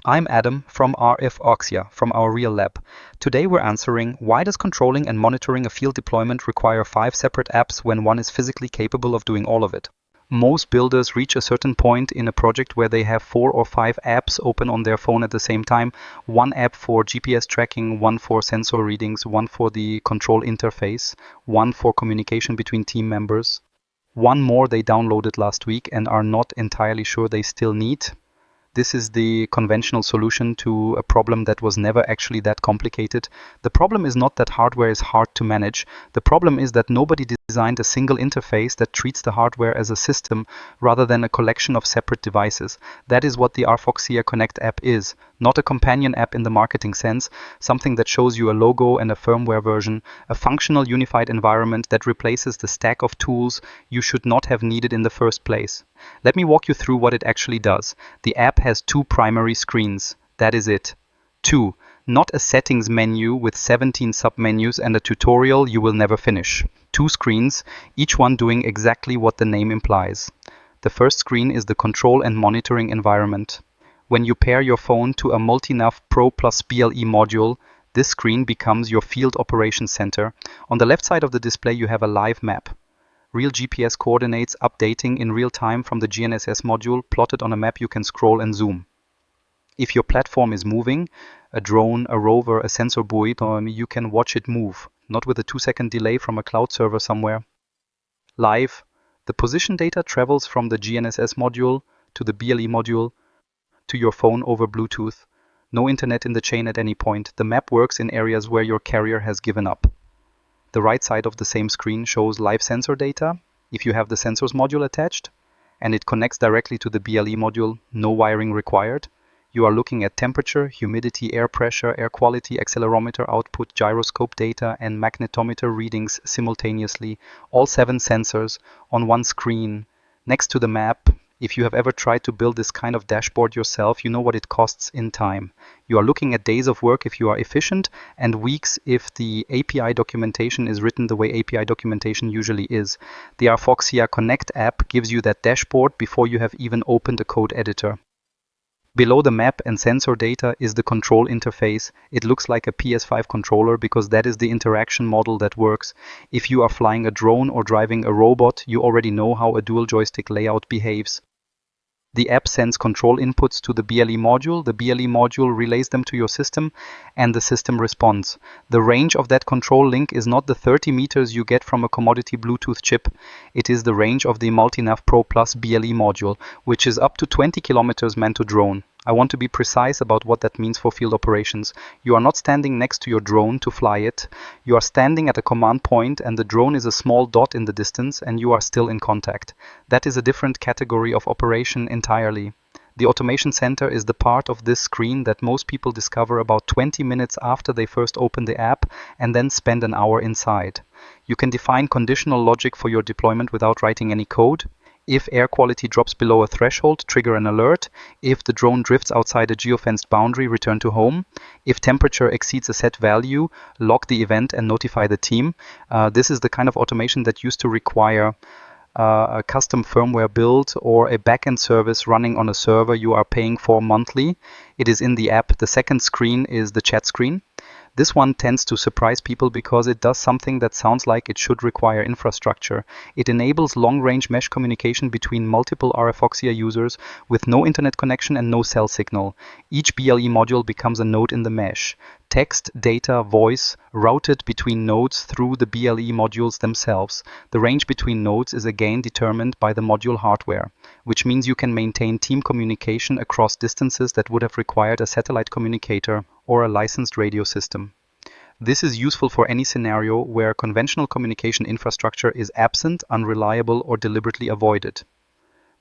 I'm Adam from RFOXiA, from our real lab. Today we're answering, why does controlling and monitoring a field deployment require 5 separate apps when one is physically capable of doing all of it? Most builders reach a certain point in a project where they have 4 or 5 apps open on their phone at the same time. One app for GPS tracking, one for sensor readings, one for the control interface, one for communication between team members. One more they downloaded last week and are not entirely sure they still need. This is the conventional solution to a problem that was never actually that complicated. The problem is not that hardware is hard to manage. The problem is that nobody designed a single interface that treats the hardware as a system rather than a collection of separate devices. That is what the RFOXiA Connect app is. Not a companion app in the marketing sense, something that shows you a logo and a firmware version, a functional unified environment that replaces the stack of tools you should not have needed in the first place. Let me walk you through what it actually does. The app has 2 primary screens. That is it. 2. Not a settings menu with 17 submenus and a tutorial you will never finish. 2 screens, each one doing exactly what the name implies. The first screen is the control and monitoring environment. When you pair your phone to a Multi-Nav Pro plus BLE module, this screen becomes your field operations center. On the left side of the display you have a live map. Real GPS coordinates updating in real time from the GNSS module plotted on a map you can scroll and zoom. If your platform is moving, a drone, a rover, a sensor buoy, you can watch it move, not with a 2-second delay from a cloud server somewhere. Live, the position data travels from the GNSS module to the BLE module to your phone over Bluetooth. No internet in the chain at any point. The map works in areas where your carrier has given up. The right side of the same screen shows live sensor data, if you have the sensors module attached, and it connects directly to the BLE module, no wiring required. You are looking at temperature, humidity, air pressure, air quality, accelerometer output, gyroscope data, and magnetometer readings simultaneously, all 7 sensors on one screen, next to the map. If you have ever tried to build this kind of dashboard yourself, you know what it costs in time. You are looking at days of work if you are efficient, and weeks if the API documentation is written the way API documentation usually is. The RFOXiA Connect app gives you that dashboard before you have even opened a code editor. Below the map and sensor data is the control interface. It looks like a PS5 controller because that is the interaction model that works. If you are flying a drone or driving a robot, you already know how a dual joystick layout behaves. The app sends control inputs to the BLE module. The BLE module relays them to your system, and the system responds. The range of that control link is not the 30 meters you get from a commodity Bluetooth chip. It is the range of the Multi-Nav Pro Plus BLE module, which is up to 20 kilometers man to drone. I want to be precise about what that means for field operations. You are not standing next to your drone to fly it. You are standing at a command point and the drone is a small dot in the distance and you are still in contact. That is a different category of operation entirely. The automation center is the part of this screen that most people discover about 20 minutes after they first open the app and then spend an hour inside. You can define conditional logic for your deployment without writing any code. If air quality drops below a threshold, trigger an alert. If the drone drifts outside a geofenced boundary, return to home. If temperature exceeds a set value, log the event and notify the team. This is the kind of automation that used to require a custom firmware build or a backend service running on a server you are paying for monthly. It is in the app. The second screen is the chat screen. This one tends to surprise people because it does something that sounds like it should require infrastructure. It enables long-range mesh communication between multiple RFOXiA users with no internet connection and no cell signal. Each BLE module becomes a node in the mesh. Text, data, voice routed between nodes through the BLE modules themselves. The range between nodes is again determined by the module hardware, which means you can maintain team communication across distances that would have required a satellite communicator or a licensed radio system. This is useful for any scenario where conventional communication infrastructure is absent, unreliable, or deliberately avoided.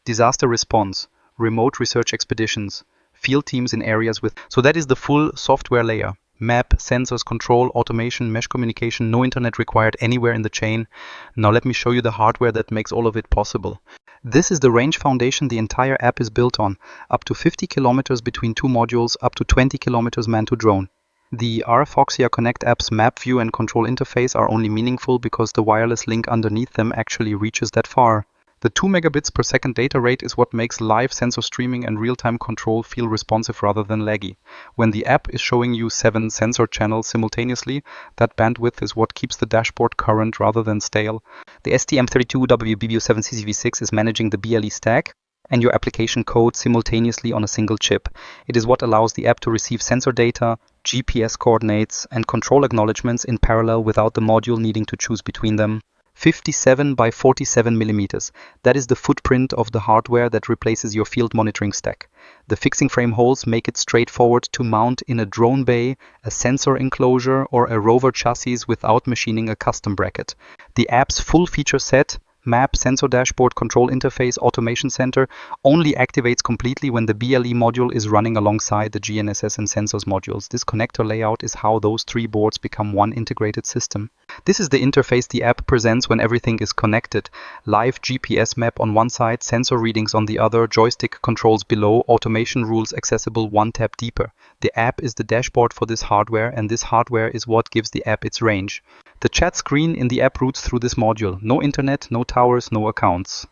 Disaster response, remote research expeditions, field teams in areas with... So that is the full software layer. Map, sensors, control, automation, mesh communication, no internet required anywhere in the chain. Now let me show you the hardware that makes all of it possible. This is the range foundation the entire app is built on. Up to 50 kilometers between 2 modules, up to 20 kilometers man to drone. The RFOXiA Connect app's map view and control interface are only meaningful because the wireless link underneath them actually reaches that far. The 2 megabits per second data rate is what makes live sensor streaming and real-time control feel responsive rather than laggy. When the app is showing you 7 sensor channels simultaneously, that bandwidth is what keeps the dashboard current rather than stale. The STM32WBBU7CCV6 is managing the BLE stack and your application code simultaneously on a single chip. It is what allows the app to receive sensor data, GPS coordinates, and control acknowledgements in parallel without the module needing to choose between them. 57 by 47 millimeters. That is the footprint of the hardware that replaces your field monitoring stack. The fixing frame holes make it straightforward to mount in a drone bay, a sensor enclosure, or a rover chassis without machining a custom bracket. The app's full feature set, map, sensor dashboard, control interface, automation center, only activates completely when the BLE module is running alongside the GNSS and sensors modules. This connector layout is how those 3 boards become one integrated system. This is the interface the app presents when everything is connected. Live GPS map on one side, sensor readings on the other, joystick controls below, automation rules accessible one tab deeper. The app is the dashboard for this hardware, and this hardware is what gives the app its range. The chat screen in the app routes through this module. No internet, no towers, no accounts.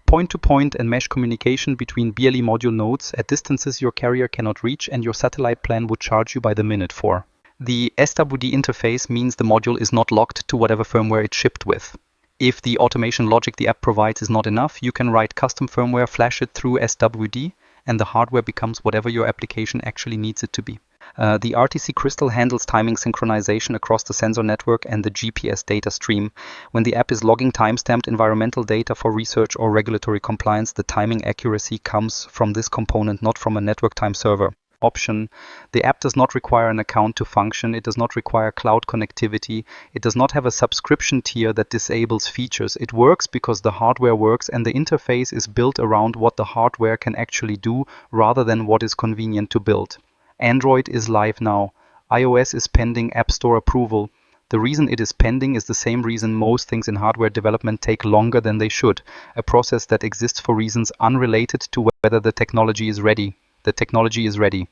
Point-to-point and mesh communication between BLE module nodes at distances your carrier cannot reach and your satellite plan would charge you by the minute for. The SWD interface means the module is not locked to whatever firmware it's shipped with. If the automation logic the app provides is not enough, you can write custom firmware, flash it through SWD, and the hardware becomes whatever your application actually needs it to be. The RTC Crystal handles timing synchronization across the sensor network and the GPS data stream. When the app is logging timestamped environmental data for research or regulatory compliance, the timing accuracy comes from this component, not from a network time server. Option. The app does not require an account to function. It does not require cloud connectivity. It does not have a subscription tier that disables features. It works because the hardware works, and the interface is built around what the hardware can actually do rather than what is convenient to build. Android is live now. iOS is pending App Store approval. The reason it is pending is the same reason most things in hardware development take longer than they should, a process that exists for reasons unrelated to whether the technology is ready. The technology is ready.